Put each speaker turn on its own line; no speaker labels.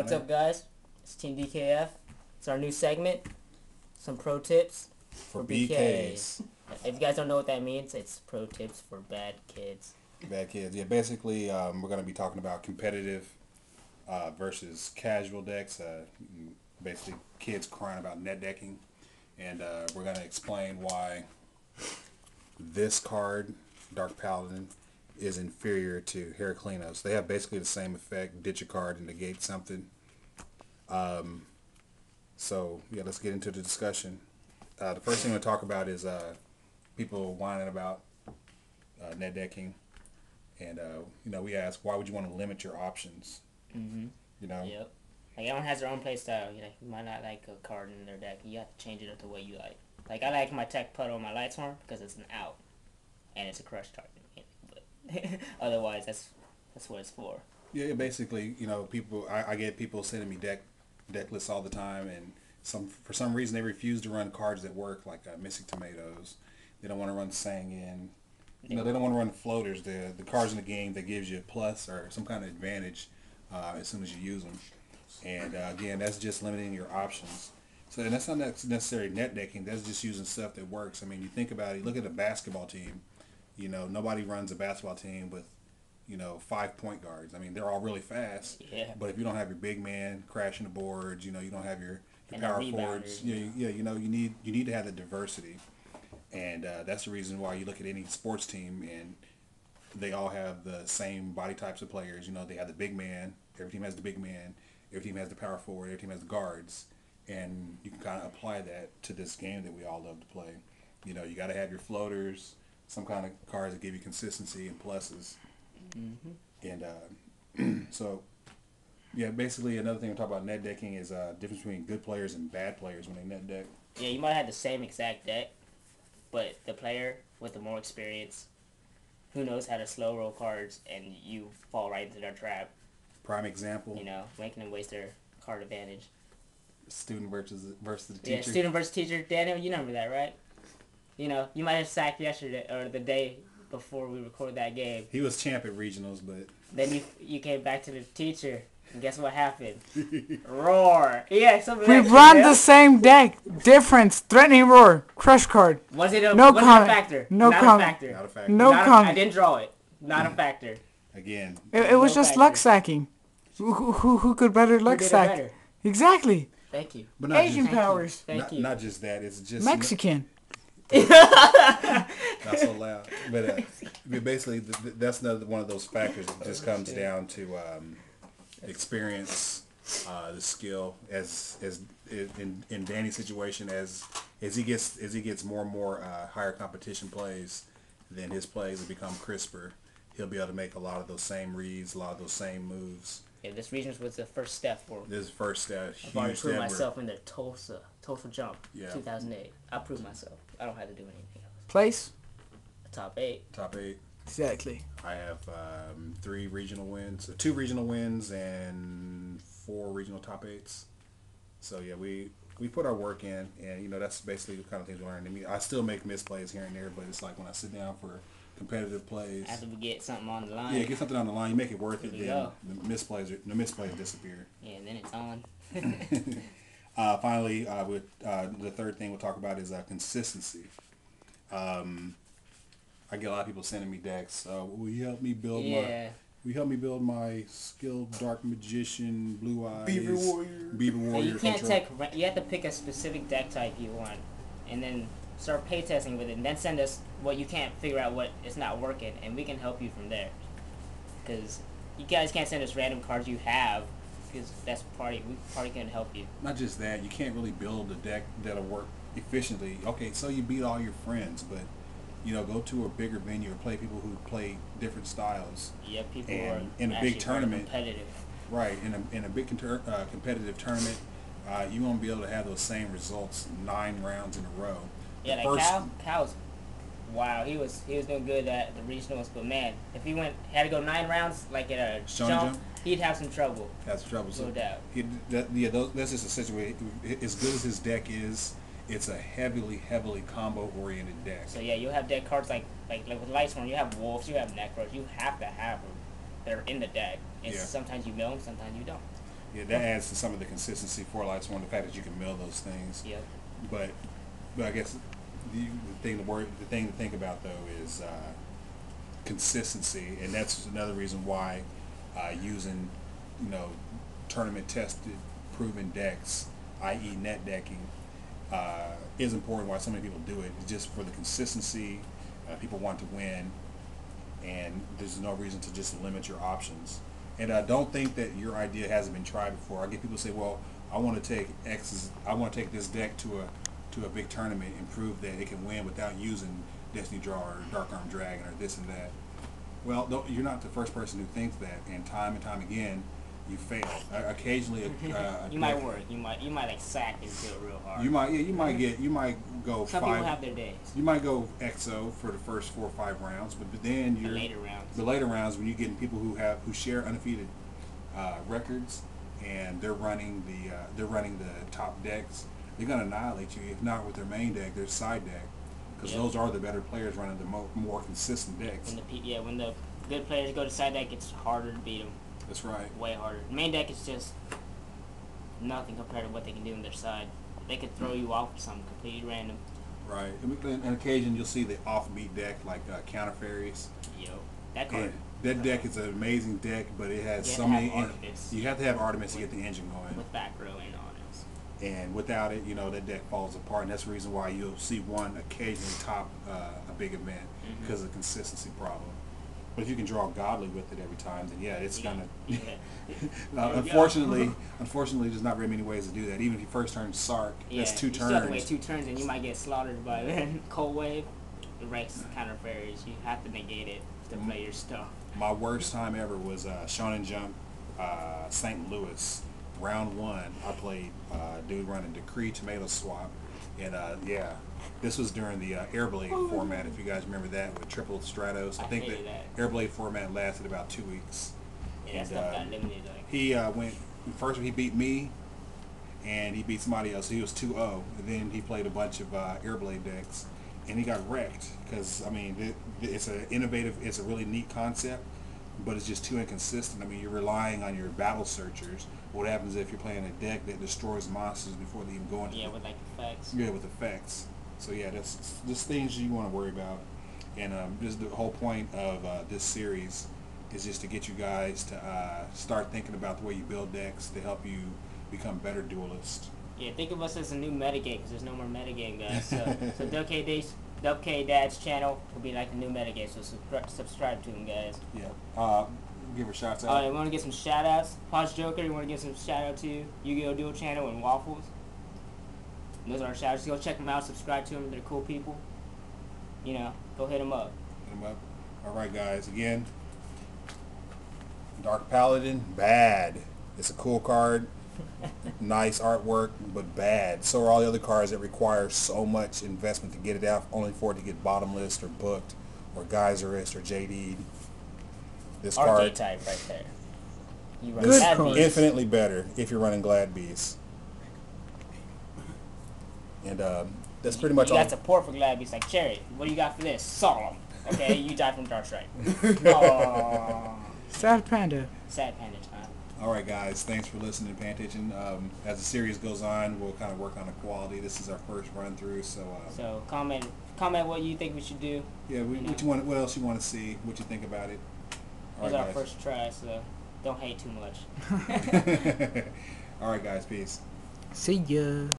What's up, guys? It's Team DKF. It's our new segment. Some pro tips
for BKs.
If you guys don't know what that means, it's pro tips for bad kids.
Bad kids. Yeah, basically, we're going to be talking about competitive versus casual decks. Basically, kids crying about net decking. And we're going to explain why this card, Dark Paladin, is inferior to Heraclinos. They have basically the same effect. Ditch a card and negate something. So, yeah, let's get into the discussion. The first thing we'll talk about is people whining about net decking. And, we ask, why would you want to limit your options?
Mm-hmm. Yep. Like, everyone has their own play style. You might not like a card in their deck. You have to change it up the way you like. Like, I like my Tech Puddle on my Light Swarm because it's an out. And it's a crush target. But otherwise, that's what it's for.
Yeah, basically, people. I get people sending me deck lists all the time, and for some reason they refuse to run cards that work, like Missing Tomatoes. They don't want to run Sangin. They don't want to run floaters. The cards in the game that gives you a plus or some kind of advantage as soon as you use them. And again, that's just limiting your options. So, and that's not necessarily net decking. That's just using stuff that works. I mean, you think about it. You look at a basketball team. Nobody runs a basketball team with 5 point guards. I mean, they're all really fast.
Yeah.
But if you don't have your big man crashing the boards, you don't have your power forwards. You need to have the diversity. And that's the reason why you look at any sports team and they all have the same body types of players. They have the big man. Every team has the big man. Every team has the power forward. Every team has the guards. And you can kind of apply that to this game that we all love to play. You got to have your floaters, some kind of cards that give you consistency and pluses. Mm-hmm. And so, yeah, basically another thing we talk about net decking is difference between good players and bad players when they net deck.
Yeah, you might have the same exact deck, but the player with the more experience, who knows how to slow roll cards, and you fall right into their trap.
Prime example.
Making them waste their card advantage.
Student versus the teacher.
Yeah, student versus teacher. Daniel, you remember that, right? You might have sacked yesterday or the day before we recorded that game.
He was champ at regionals, but
then you came back to the teacher, and guess what happened? Roar. Yeah, something.
We run the same deck. Difference. Threatening roar. Crush card.
Was it a factor?
No comment.
Not a factor.
No comment.
I didn't draw it. Not a factor.
Again.
It was just luck sacking. Who could better luck sack?
Better?
Exactly.
Thank you.
But
Asian powers.
Thank you.
Not just that. It's just
Mexican.
Not so loud. But basically, that's another one of those factors. It just comes down to experience, the skill. As in Danny's situation, as he gets more and more higher competition plays, then his plays will become crisper. He'll be able to make a lot of those same reads, a lot of those same moves.
Yeah, this regions was the first step for me.
This is the first step.
I've already proved myself in the Tulsa jump,
yeah.
2008. I proved myself. I don't have to do anything else.
Place?
Top 8.
Top 8.
Exactly.
I have 3 regional wins, 2 regional wins, and 4 regional top 8s. So yeah, we put our work in, and that's basically the kind of things we learned. I mean, I still make misplays here and there, but it's like when I sit down for competitive plays.
After we get something on the line.
Yeah, get something on the line. You make it worth it. Then the misplays disappear.
Yeah, and then it's on.
Finally, the third thing we'll talk about is consistency. I get a lot of people sending me decks. Will you help me build my skilled dark magician, blue eyes, Beaver Warrior.
You can't take. You have to pick a specific deck type you want, and then start pay testing with it, and then send us what you can't figure out what is not working, and we can help you from there. Because you guys can't send us random cards you have, because that's we can help you.
Not just that, you can't really build a deck that'll work efficiently. Okay, so you beat all your friends, but go to a bigger venue or play people who play different styles.
Yeah, people
and
are
in a big tournament,
competitive.
Right, in a big competitive tournament, you won't be able to have those same results 9 rounds in a row.
Yeah, like Cal's, wow, he was doing good at the regionals, but man, if he had to go 9 rounds like at a jump, he'd have some trouble. No doubt.
That's just a situation. As good as his deck is, it's a heavily combo oriented deck.
So yeah, you have deck cards like with Lightsworn, you have wolves, you have necros, you have to have them. They're in the deck. And sometimes you mill them, sometimes you don't.
Yeah, that adds to some of the consistency for lights. One, the fact that you can mill those things.
Yep.
But I guess the thing to think about though is consistency, and that's another reason why using tournament tested, proven decks, i.e. net decking, is important. Why so many people do it. It's just for the consistency. People want to win, and there's no reason to just limit your options. And I don't think that your idea hasn't been tried before. I get people say, "Well, I want to take this deck to a big tournament and prove that it can win without using Destiny Draw or Dark Arm Dragon or this and that." Well, you're not the first person who thinks that, and time again, you fail. Occasionally,
you might work. You might like sack and do it real hard.
You might go
Some
5.
people have their days.
You might go EXO for the first 4 or 5 rounds, but then
The later rounds
when you're getting people who share undefeated records, and they're running the top decks, they're gonna annihilate you. If not with their main deck, their side deck, because those are the better players running the more consistent decks.
When the good players go to side deck, it's harder to beat them.
That's right.
Way harder. Main deck is just nothing compared to what they can do on their side. They could throw you off with something completely random.
Right. And on occasion, you'll see the offbeat deck like Counter Fairies.
Yo, that card.
That deck is an amazing deck, but it has so many. You have to have Artemis to get the engine going.
With back row and Artemis.
And without it, that deck falls apart. And that's the reason why you'll see one occasionally top a big event because of the consistency problem. But if you can draw godly with it every time, then it's gonna. Unfortunately, there's not very many ways to do that. Even if you first turn Sark, that's 2 turns.
You still have to wait 2 turns, and you might get slaughtered by then. Cold Wave, the Rex Counter Fairies. You have to negate it to play your stuff.
My worst time ever was Shonen Jump, St. Louis, round 1. I played dude running Decree Tomato Swap, and this was during the Airblade format, if you guys remember that, with triple Stratos. I think the Airblade format lasted about 2 weeks.
Yeah, that stuff got limited.
He went first. He beat me, and he beat somebody else. He was 2-0, and then he played a bunch of Airblade decks, and he got wrecked because it's it's a really neat concept, but it's just too inconsistent. I mean, you're relying on your battle searchers. What happens if you're playing a deck that destroys monsters before they even go into
with like effects.
Yeah, with effects. So that's just things you want to worry about. And just the whole point of this series is just to get you guys to start thinking about the way you build decks to help you become better duelists. Yeah,
think of us as a new metagame because there's no more metagame, guys. So Dub K Dad's channel will be like a new metagame, so subscribe to him, guys.
Yeah. Give her shouts out.
You want to get some shout outs? Pause Joker, you want to give some shout out to Yu-Gi-Oh! Duel channel and Waffles? And those are our shout outs. Go check them out, subscribe to them. They're cool people. Go hit them up.
Hit them up. Alright, guys. Again, Dark Paladin, bad. It's a cool card. Nice artwork, but bad. So are all the other cards that require so much investment to get it out, only for it to get bottomless or booked or Geyserist or JD'd. This card
type right there. You run
Glad Beast. Infinitely better if you're running Glad Beast. And that's pretty much all.
You got support for Glad Beast, like Cherry. What do you got for this? Solemn. Okay, you died from Dark Strike.
Sad Panda.
Sad Panda time.
Alright guys, thanks for listening and paying attention. As the series goes on, we'll kind of work on the quality. This is our first run through,
so comment what you think we should do.
Yeah, what else you want to see, what you think about it.
This is our first try, so don't hate too much.
Alright guys, peace.
See ya.